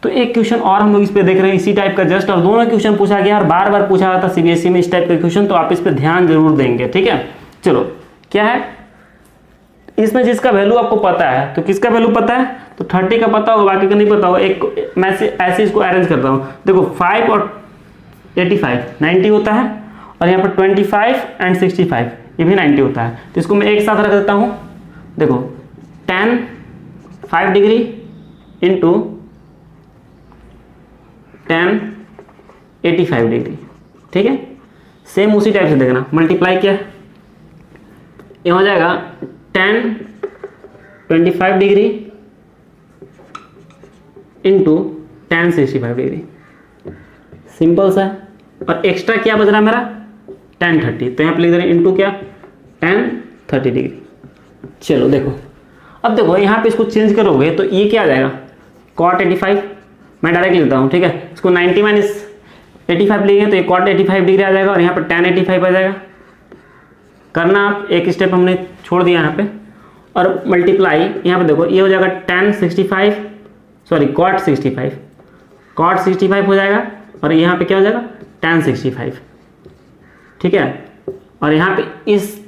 तो एक क्वेश्चन और हम लोग इस पे देख रहे हैं इसी टाइप का जस्ट, और दोनों क्वेश्चन पूछा गया और बार बार पूछा जाता सीबीएसई में इस टाइप का क्वेश्चन, तो आप इस पे ध्यान जरूर देंगे, ठीक है। चलो क्या है इसमें, जिसका वैल्यू आपको पता है, तो किसका वैल्यू पता है, तो 30 का पता होगा, बाकी का नहीं पता होगा। एक मैं ऐसे इसको अरेंज करता हूँ, देखो 5 और 85 90 होता है, और यहाँ पर 25 एंड 65 ये भी 90 होता है, तो इसको मैं एक साथ रख देता हूँ। देखो tan 5 degree into tan 85 degree. ठीक है, सेम उसी टाइप से देखना, मल्टीप्लाई किया, ये हो जाएगा tan 25 degree into tan 65 degree, simple सा। और एक्स्ट्रा क्या बच रहा है मेरा, tan 30, तो यहाँ पे लिख दे रहे हैं इंटू क्या, tan 30 डिग्री। चलो देखो, अब देखो यहाँ पे इसको चेंज करोगे तो ये क्या आ जाएगा, cot 85, मैं डायरेक्ट लिखता हूँ। ठीक है, इसको 90 माइनस 85 लेंगे तो ये cot 85 डिग्री आ जाएगा और यहाँ पर tan 85 आ जाएगा। करना आप, एक स्टेप हमने छोड़ दिया यहाँ पे, और मल्टीप्लाई यहाँ पे देखो, ये हो जाएगा tan 65, सॉरी cot 65 हो जाएगा, और यहाँ पे क्या हो जाएगा, tan 65। ठीक है, और यहाँ पे इस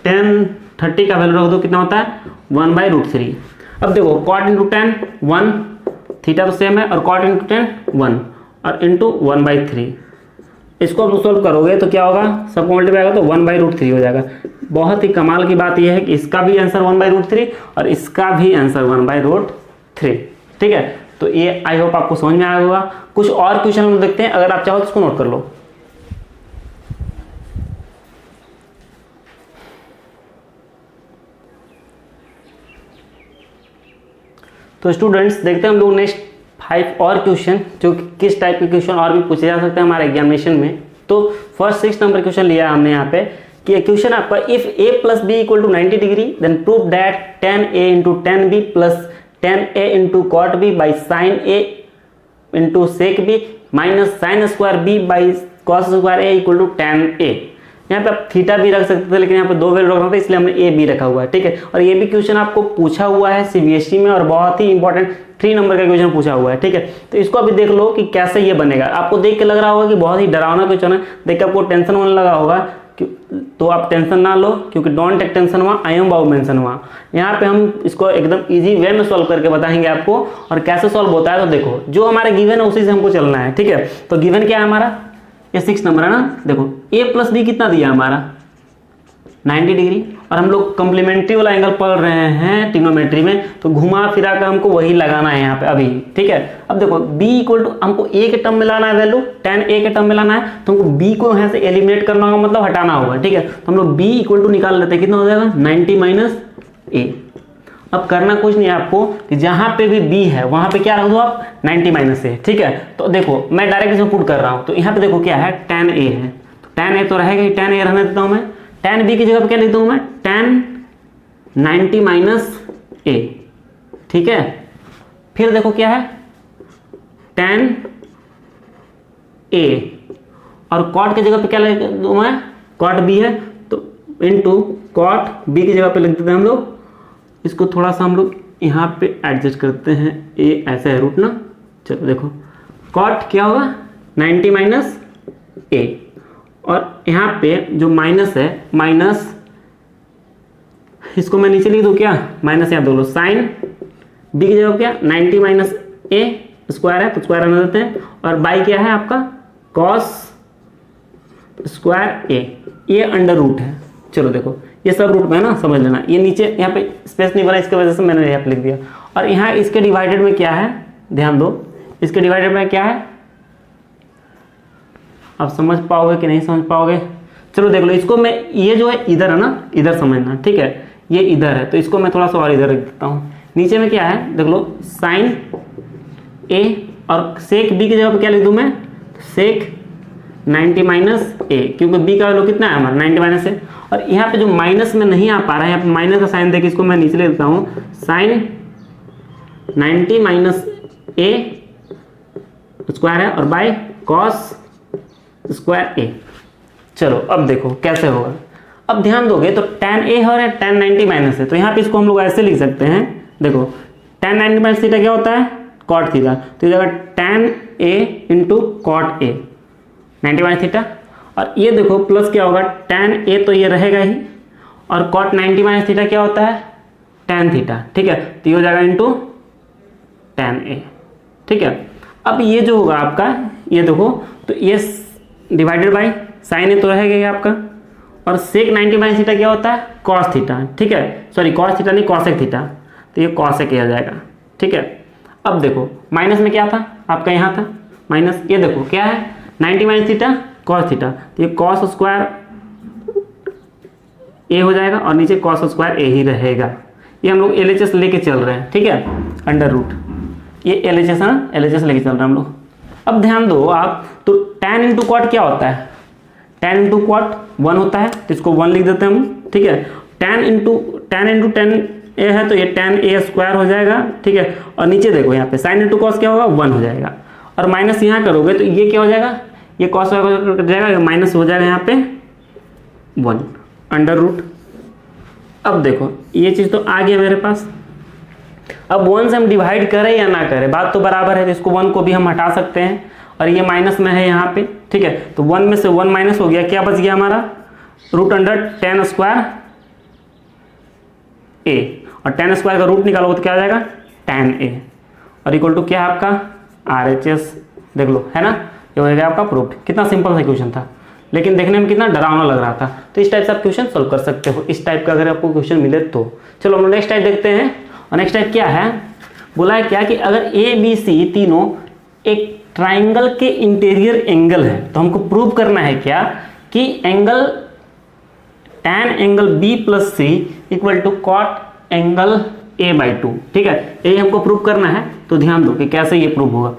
tan 30 का वैल्यू रख दो, कितना होता है 1/√3। अब देखो cot इंटू tan 1, थीटा तो सेम है, और cot इंटू tan 1 और इंटू 1/3। इसको आप सोल्व करोगे तो क्या होगा, सबको मल्टीप्लाई होगा तो 1/√3 हो जाएगा। बहुत ही कमाल की बात यह है कि इसका भी आंसर 1/√3 और इसका भी आंसर 1/√3। ठीक है, तो ये आई होप आपको समझ में आया होगा। कुछ और क्वेश्चन हम देखते हैं, अगर आप चाहो तो इसको नोट कर लो। तो स्टूडेंट्स देखते हैं हम लोग नेक्स्ट 5 और क्वेश्चन, जो किस टाइप के क्वेश्चन और भी पूछे जा सकते हैं हमारे एग्जामिनेशन में। तो फर्स्ट 6 नंबर क्वेश्चन लिया हमने यहाँ पे कि क्वेश्चन आपका, if a plus B equal to 90 degree then prove that tan a into tan b plus tan a into cot b by sin a into sec b minus sine square b by cos square a equal to tan a। यहाँ पे आप theta भी रख सकते थे, लेकिन यहाँ पे 2 वैल्यू रखना था, इसलिए हमने ए बी रखा हुआ है। ठीक है, और ये भी क्वेश्चन आपको पूछा हुआ है सीबीएसई में, और बहुत ही इंपॉर्टेंट 3 नंबर का क्वेश्चन पूछा हुआ है। ठीक है, तो इसको अभी देख लो कि कैसे ये बनेगा। आपको देख के लग रहा होगा कि बहुत ही डरावना क्वेश्चन है, देख के आपको टेंशन होने लगा होगा, तो आप टेंशन ना लो, क्योंकि डोंट टेक टेंशन हुआ, आई एम बाउ मेंशन हुआ। यहाँ पे हम इसको एकदम इजी वे में सॉल्व करके बताएंगे आपको, और कैसे सॉल्व होता है। तो देखो, जो हमारा गिवन है उसी से हमको चलना है। ठीक है, तो गिवन क्या है हमारा, ये 6 नंबर है ना। देखो a प्लस बी कितना दिया हमारा 90 डिग्री, और हम लोग कॉम्प्लीमेंट्री वाला एंगल पढ़ रहे हैं ट्रिग्नोमेट्री में, तो घुमा फिरा कर हमको वही लगाना है यहाँ पे अभी। ठीक है, अब देखो b इक्वल टू, हमको a के टर्म में लाना है वैल्यू, tan a के टर्म में लाना है, तो हमको b को यहाँ से एलिमिनेट करना होगा, मतलब हटाना होगा। ठीक है, तो हम लोग b इक्वल टू निकाल लेते हैं, कितना हो जाएगा 90 माइनस a। अब करना कुछ नहीं है आपको, कि जहाँ पे भी b है वहाँ पे क्या रख दो आप 90 माइनस a। ठीक है, तो देखो मैं डायरेक्ट इसमें पुट कर रहा हूँ, तो यहाँ पे देखो क्या है, tan a है, तो tan a तो रहेगा ही, tan a रहने देता हूँ मैं। tan b की जगह पे क्या लिख दूँ मैं, tan 90 माइनस a। ठीक है, फिर देखो क्या है, tan a, और cot की जगह पे क्या लिख दूँ मैं, cot b है, तो इनटू cot b की जगह पे लिख देते हैं हम लोग। इसको थोड़ा सा हम लोग यहाँ पे एडजस्ट करते हैं, a ऐसा है रूट ना। चलो देखो, cot क्या होगा 90 माइनस a, और यहाँ पे जो माइनस है, माइनस इसको मैं नीचे लिख दूँ क्या, माइनस यहाँ दो लो, साइन b की जगह क्या 90 माइनस a स्क्वायर है, तो स्क्वायर रहने देते हैं, और बाई क्या है आपका cos स्क्वायर a, ये अंडर रूट है। चलो देखो, ये सब रूट में है ना, समझ लेना। ये नीचे यहाँ पे स्पेस नहीं बना, इसकी वजह से मैंने यहाँ पे लिख दिया। और यहाँ इसके डिवाइडेड में क्या है, ध्यान दो, इसके डिवाइडेड में क्या है, आप समझ पाओगे कि नहीं समझ पाओगे। चलो देख लो, इसको मैं, ये जो है इधर है ना, इधर समझना। ठीक है, ये इधर है, तो इसको मैं थोड़ा सा और इधर रख देता हूँ। नीचे में क्या है देख लो, साइन a, और सेक b की जगह पे क्या लिख दूँ मैं, सेक 90 माइनस a, क्योंकि b का वैल्यू कितना है हमारा 90 माइनस a। और यहाँ पे जो माइनस में नहीं आ पा रहा है, यहाँ पे माइनस का साइन देके इसको मैं नीचे ले देता हूँ, साइन 90 माइनस a स्क्वायर है, और बाय कॉस स्क्वायर a। चलो अब देखो कैसे होगा। अब ध्यान दोगे तो tan a हो रहा है, tan 90 माइनस है, तो यहाँ पे इसको हम लोग ऐसे लिख सकते हैं। देखो tan 90 माइनस थीटा क्या होता है, cot थीटा, तो ये जगह tan a into cot a 90 minus theta, और ये देखो प्लस क्या होगा, tan a तो ये रहेगा ही, और cot 90 माइनस थीटा क्या होता है, tan थीटा। ठीक है, तो ये हो जाएगा इंटू tan a। ठीक है, अब ये जो होगा आपका, ये देखो, तो ये डिवाइडेड बाई साइन ए तो रहेगा ही आपका, और सेक 90 माइनस थीटा क्या होता है, कॉस थीटा। ठीक है, सॉरी कॉस थीटा नहीं, कॉसेक थीटा, तो ये कॉसेक आ जाएगा। ठीक है, अब देखो माइनस में क्या था आपका, यहाँ था माइनस, ये देखो क्या है 90 माइनस थीटा कॉस थीटा, तो ये कॉस स्क्वायर ए हो जाएगा और नीचे कॉस स्क्वायर ए ही रहेगा। ये हम लोग LHS लेके चल रहे हैं, ठीक है, अंडर रूट, ये LHS है ना, LHS लेके चल रहे हैं हम लोग। अब ध्यान दो आप, तो tan इंटू कॉट क्या होता है, tan इंटू कॉट 1 होता है, तो इसको 1 लिख देते हैं हम, ठीक है। tan इंटू tan ए है तो ये tan a स्क्वायर हो जाएगा, ठीक है। और नीचे देखो यहाँ पे sin इंटू कॉस क्या होगा, 1 हो जाएगा, और माइनस यहाँ करोगे तो ये क्या हो जाएगा, ये कॉस कट जाएगा, माइनस हो जाएगा यहाँ पे 1 अंडर रूट। अब देखो ये चीज़ तो आ गया मेरे पास। अब 1 से हम डिवाइड करें या ना करें, बात तो बराबर है, तो इसको 1 को भी हम हटा सकते हैं, और ये माइनस में है यहाँ पे, ठीक है। तो 1 में से 1 माइनस हो गया, क्या बच गया हमारा, root under tan square a, और tan स्क्वायर का रूट निकालोगे तो क्या आ जाएगा tan a, और इक्वल टू क्या है आपका RHS, देख लो है ना, ये हो जाएगा आपका प्रूफ। कितना सिंपल सा क्वेश्चन था, लेकिन देखने में कितना डरावना लग रहा था। तो इस टाइप से आप क्वेश्चन सोल्व कर सकते हो, इस टाइप का अगर आपको क्वेश्चन मिले तो। चलो हम नेक्स्ट टाइप देखते हैं, और नेक्स्ट टाइप क्या है, बोला है क्या कि अगर ABC तीनों एक ट्राइंगल के इंटीरियर एंगल है, तो हमको प्रूव करना है क्या कि angle tan angle B plus C equal to cot angle A/2, ठीक है, ये हमको प्रूव करना है। तो ध्यान दो कि कैसे ये प्रूव होगा।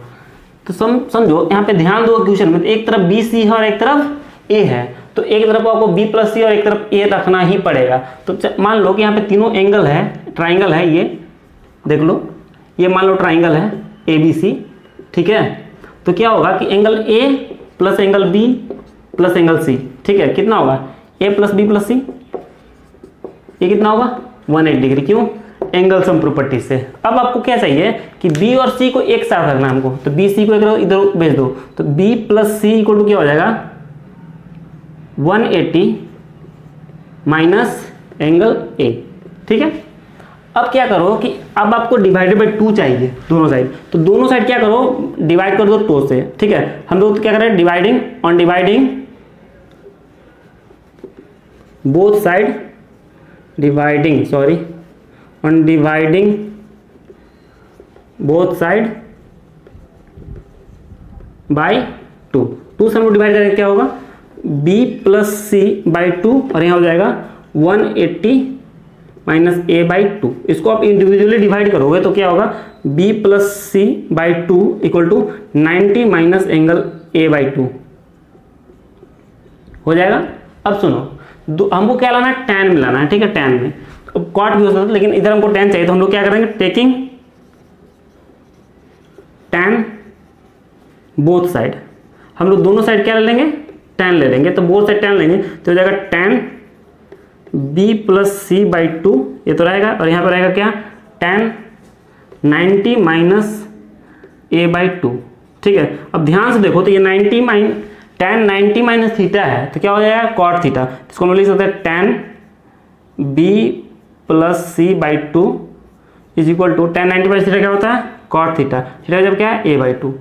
तो समझो यहाँ पे ध्यान दो क्वेश्चन में, एक तरफ BC है और एक तरफ A है, तो एक तरफ आपको B प्लस C और एक तरफ A रखना ही पड़ेगा। तो मान लो कि यहाँ पे तीनों एंगल है, ट्राइंगल है, ये देख लो, ये मान लो ट्राइंगल है ABC, ठीक है। तो क्या होगा कि angle A plus angle B plus angle C, ठीक है, कितना होगा A plus B plus C, ये कितना होगा 180 डिग्री, क्यों, एंगल सम प्रॉपर्टी से। अब आपको क्या चाहिए कि B और C को एक साथ रखना हमको, तो BC को इधर भेज दो, तो B plus C equal to क्या हो जाएगा 180 माइनस एंगल A, ठीक है। अब क्या करो कि अब आपको डिवाइडेड बाई 2 चाहिए दोनों साइड, तो दोनों साइड क्या करो, डिवाइड कर दो 2 से, ठीक है। हम लोग क्या करें, dividing both side, on dividing both side by 2 से हम लोग डिवाइड करेंगे, क्या होगा B प्लस C बाई 2, और यहाँ हो जाएगा 180 माइनस A/2। इसको आप इंडिविजुअली डिवाइड करोगे तो क्या होगा B plus C by 2 equal to 90 minus angle A/2 हो जाएगा। अब सुनो, हमको क्या लाना है, tan मिलाना है, ठीक है, tan में कॉट भी हो सकता है, लेकिन इधर हमको tan चाहिए, तो हम लोग क्या करेंगे, टेकिंग tan बोथ साइड, हम लोग दोनों साइड क्या ले लेंगे, tan ले लेंगे, तो बोथ साइड tan लेंगे तो हो जाएगा tan B plus C by 2, ये तो रहेगा, और यहाँ पर रहेगा क्या tan 90 माइनस A/2, ठीक है। अब ध्यान से देखो, तो ये tan 90 माइनस थीटा है, तो क्या हो जाएगा कॉट थीटा, इसको हम लिख सकते हैं tan B plus C by 2 is equal to tan 90 minus theta क्या होता है कॉट थीटा, थीटा जब क्या है A/2।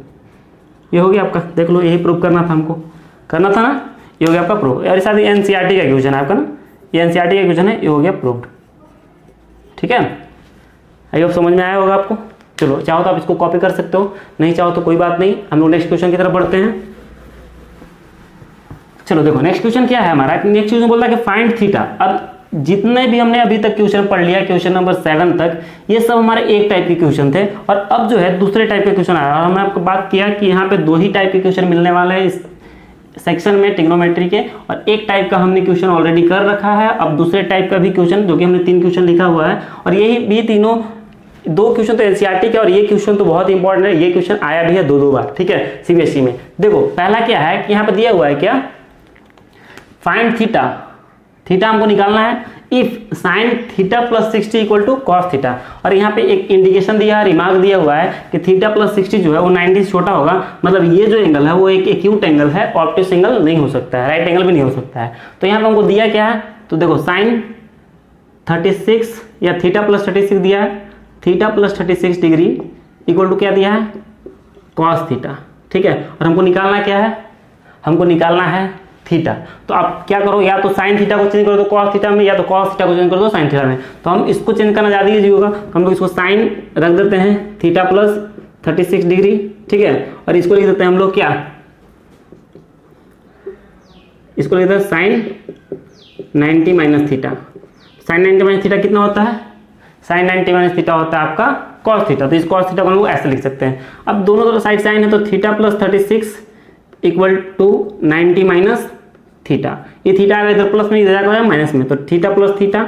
ये हो गया आपका, देख लो, यही प्रूव करना था हमको, करना था ना, ये हो गया आपका प्रूव। और साथ ही NCERT का क्वेश्चन है आपका ना, ये NCERT का क्वेश्चन है, ये हो गया प्रूव्ड, ठीक है। आई होप समझ में आया होगा आपको। चलो, चाहो तो आप इसको कॉपी कर सकते हो, नहीं चाहो तो कोई बात नहीं, हम लोग नेक्स्ट क्वेश्चन की तरफ बढ़ते हैं। चलो देखो नेक्स्ट क्वेश्चन क्या है हमारा, नेक्स्ट क्वेश्चन बोलता है कि फाइंड थीटा। अब जितने भी हमने अभी तक क्वेश्चन पढ़ लिया, क्वेश्चन नंबर 7 तक, ये सब हमारे एक टाइप के क्वेश्चन थे, और अब जो है दूसरे टाइप के क्वेश्चन आया। और हमने आपको बात किया कि यहाँ पे 2 ही टाइप के क्वेश्चन मिलने वाले हैं इस सेक्शन में ट्रिग्नोमेट्री के, और एक टाइप का हमने क्वेश्चन ऑलरेडी कर रखा है, अब दूसरे टाइप का भी क्वेश्चन, जो कि हमने 3 क्वेश्चन लिखा हुआ है, और यही भी तीनों 2 क्वेश्चन तो NCERT के, और ये क्वेश्चन तो बहुत इंपॉर्टेंट है, ये क्वेश्चन आया भी है 2 बार, ठीक है, CBSE में। देखो पहला क्या है कि यहाँ पे दिया हुआ है क्या, फाइंड थीटा, थीटा हमको निकालना है if sine theta plus 60 equal to cos theta. और यहाँ पे एक इंडिकेशन दिया है, रिमार्क दिया हुआ है कि थीटा प्लस 60 जो है वो 90 से छोटा होगा, मतलब ये जो एंगल है वो एक एक्यूट एंगल है, ऑब्टयूस एंगल नहीं हो सकता है, राइट एंगल भी नहीं हो सकता है। तो यहाँ पे हमको दिया क्या है, तो देखो साइन 36 या थीटा प्लस 36 दिया है, theta plus 36 degree equal to क्या दिया है कॉस थीटा, ठीक है। और हमको निकालना क्या है, हमको निकालना है थीटा। तो आप क्या करो, या तो साइन थीटा को चेंज कर दो कॉस थीटा में, या तो कॉस थीटा को चेंज कर दो साइन थीटा में। तो हम इसको चेंज करना ज़्यादा ईजी होगा, तो हम लोग इसको साइन रख देते हैं थीटा प्लस 36 डिग्री, ठीक है। और इसको लिख देते हैं हम लोग क्या इसको लिखते हैं sine 90 minus theta. Sine 90 minus theta कितना होता है? साइन 90 माइनस थीटा होता है आपका कॉस थीटा। तो इस कॉस थीटा को हम लोग ऐसे लिख सकते हैं। अब दोनों तरफ साइड साइन है तो theta plus 36 equal to 90 minus theta. ये थीटा आएगा इधर प्लस में, इधर जाएगा माइनस में, तो थीटा प्लस थीटा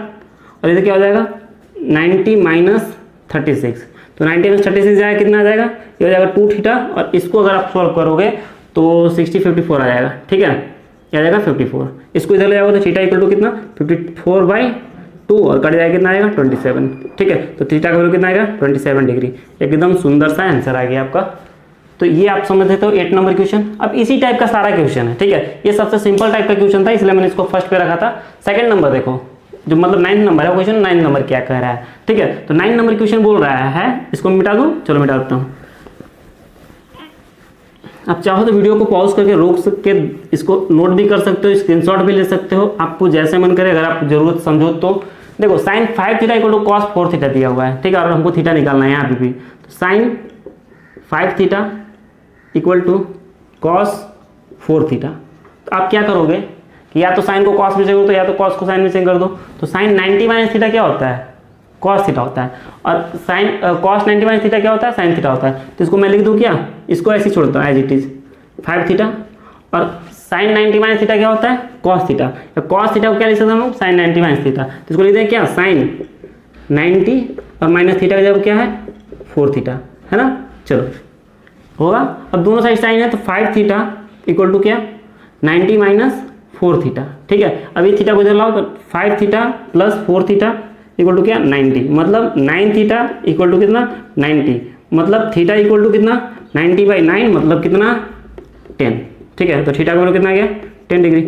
और इधर क्या हो जाएगा 90 माइनस 36। तो 90 माइनस 36 जाएगा कितना आ जाएगा? ये हो जाएगा 2 थीटा और इसको अगर आप सॉल्व करोगे तो 54 आ जाएगा। ठीक है, ये आ जाएगा 54। इसको इधर ले जाओगे तो थीटा इक्वल टू कितना 54/2 और कट जाएगा कितना आएगा 27। ठीक है, तो थीटा का वैल्यू कितना आएगा 27 डिग्री। एकदम सुंदर सा आंसर आ गया आपका। तो ये आप समझ लेते हो 8 नंबर क्वेश्चन। अब इसी टाइप का सारा क्वेश्चन है। ठीक है, ये सबसे सिंपल टाइप का क्वेश्चन था इसलिए मैंने इसको फर्स्ट पे रखा था। सेकंड नंबर देखो, जो मतलब 9 नंबर है क्वेश्चन, 9 नंबर क्या कह रहा है। ठीक है, तो 9 नंबर क्वेश्चन बोल रहा है, इसको मिटा दूं, चलो मिटा देता हूँ। आप चाहो तो वीडियो को पॉज करके रोक सकते, इसको नोट भी कर सकते हो, स्क्रीनशॉट भी ले सकते हो, आपको जैसे मन करे। अगर आप जरूरत समझो तो देखो sine 5 theta equal to cos 4 theta दिया हुआ है। ठीक है, और हमको थीटा निकालना है यहाँ पे भी। तो sine 5 theta equal to cos 4 theta. तो आप क्या करोगे कि या तो साइन को कॉस में चेंज कर दो या तो कॉस को साइन में चेंज कर दो। तो साइन 90 माइनस थीटा क्या होता है? कॉस थीटा होता है। और साइन कॉस 90 माइनस थीटा क्या होता है? साइन थीटा होता है। तो इसको मैं लिख दूं क्या? इसको ऐसे छोड़ता हूँ एज इट इज 5 थीटा। और साइन 90 माइनस थीटा क्या होता है? Cos theta. कॉस थीटा को क्या लिख सकते हैं हम लोग? Sine 90 minus theta. तो इसको लिखते हैं क्या? साइन 90 और माइनस थीटा का जब क्या है 4 थीटा, है ना। चलो होगा। अब दोनों साइड साइन है तो 5 थीटा इक्वल टू क्या 90 माइनस 4 थीटा। ठीक है, अभी थीटा को इधर लाओ तो 5 theta plus 4 theta equal to क्या 90, मतलब 9 थीटा इक्वल टू कितना 90, मतलब थीटा इक्वल टू कितना 90/9 मतलब कितना 10। ठीक है, तो थीटा का वैल्यू कितना आ गया 10 डिग्री।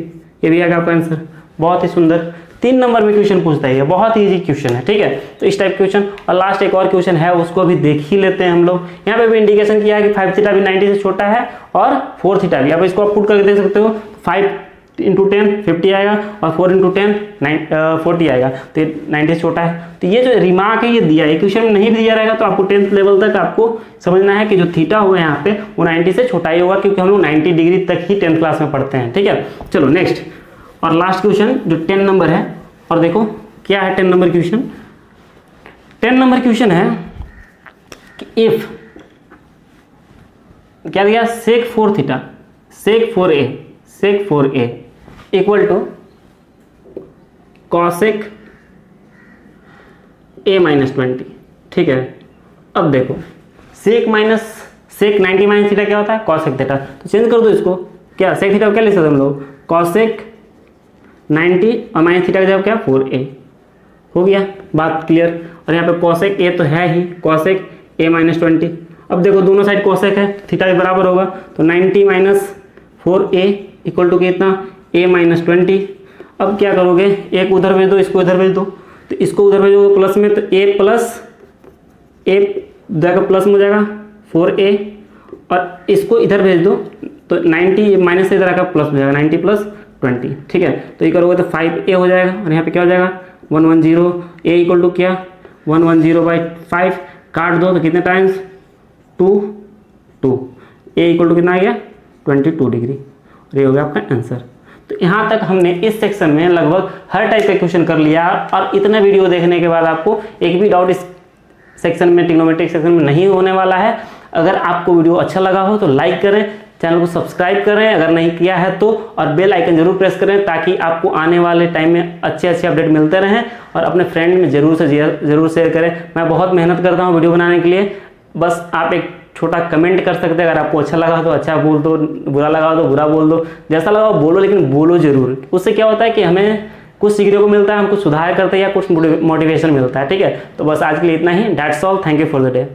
ये भी आ गया आपका आंसर। बहुत ही सुंदर। 3 नंबर में क्वेश्चन पूछता है, बहुत ही इजी क्वेश्चन है। ठीक है, तो इस टाइप क्वेश्चन। और लास्ट एक और क्वेश्चन है, उसको अभी देख ही लेते हैं हम लोग। यहाँ पे भी इंडिकेशन किया है कि 5 थीटा भी 90 से छोटा है और 4 थीटा भी। अब इसको आप पुट करके देख सकते हो। 5 इंटू 10 50 आएगा और 4 इंटू 10 40 आएगा। तो ये 90 से छोटा है। तो ये जो रिमार्क है ये दिया है, क्वेश्चन में नहीं भी दिया रहेगा तो आपको 10th लेवल तक आपको समझना है कि जो थीटा हुआ है यहाँ पे वो 90 से छोटा ही होगा, क्योंकि हम लोग 90 डिग्री तक ही 10th क्लास में पढ़ते हैं। ठीक है, चलो नेक्स्ट और लास्ट क्वेश्चन जो 10 नंबर है। और देखो क्या है 10 नंबर क्वेश्चन। 10 नंबर क्वेश्चन है कि इफ क्या दिया sec 4 theta sec 4a equal to cosec a minus 20। ठीक है, अब देखो सेक 90 माइनस थीटा क्या होता है? Cosec theta. तो चेंज कर दो इसको, क्या सेक थीटा क्या लिख सकते हम लोग? कॉसेक 90 और माइनस थीटा का जवाब क्या 4a। हो गया, बात क्लियर। और यहाँ पे कॉसेक a तो है ही, कॉसेक a माइनस 20। अब देखो दोनों साइड कॉसेक है, थीटा भी बराबर होगा। तो 90 माइनस 4a इक्वल टू कितना a माइनस 20। अब क्या करोगे, एक उधर भेज दो, इसको इधर भेज दो। तो इसको उधर भेजोगे प्लस में तो a प्लस a जाएगा प्लस में हो जाएगा 4a और इसको इधर भेज दो तो 90 माइनस से इधर आकर प्लस हो जाएगा 90 प्लस 20। ठीक है, तो ये करोगे तो 5a हो जाएगा और यहाँ पे क्या हो जाएगा 110। a इक्वल टू क्या 110/5 काट दो तो कितने टाइम्स 2 a इक्वल टू कितना आ गया 22 डिग्री। और ये हो गया आपका आंसर। तो यहाँ तक हमने इस सेक्शन में लगभग हर टाइप का क्वेश्चन कर लिया। और इतने वीडियो देखने के बाद आपको एक भी डाउट इस सेक्शन में, ट्रिग्नोमेट्रिक सेक्शन में नहीं होने वाला है। अगर आपको वीडियो अच्छा लगा हो तो लाइक करें, चैनल को सब्सक्राइब करें अगर नहीं किया है तो, और बेल आइकन जरूर प्रेस करें ताकि आपको आने वाले टाइम में अच्छे अपडेट मिलते रहें। और अपने फ्रेंड में जरूर शेयर करें। मैं बहुत मेहनत करता हूँ वीडियो बनाने के लिए, बस आप एक छोटा कमेंट कर सकते हैं। अगर आपको अच्छा लगा तो अच्छा बोल दो, बुरा लगा तो बुरा बोल दो, जैसा लगा बोलो, लेकिन बोलो जरूर। उससे क्या होता है कि हमें कुछ सीखने को मिलता है, हम कुछ सुधार करते हैं या कुछ मोटिवेशन मिलता है। ठीक है, तो बस आज के लिए इतना ही। That's all, thank you for the day.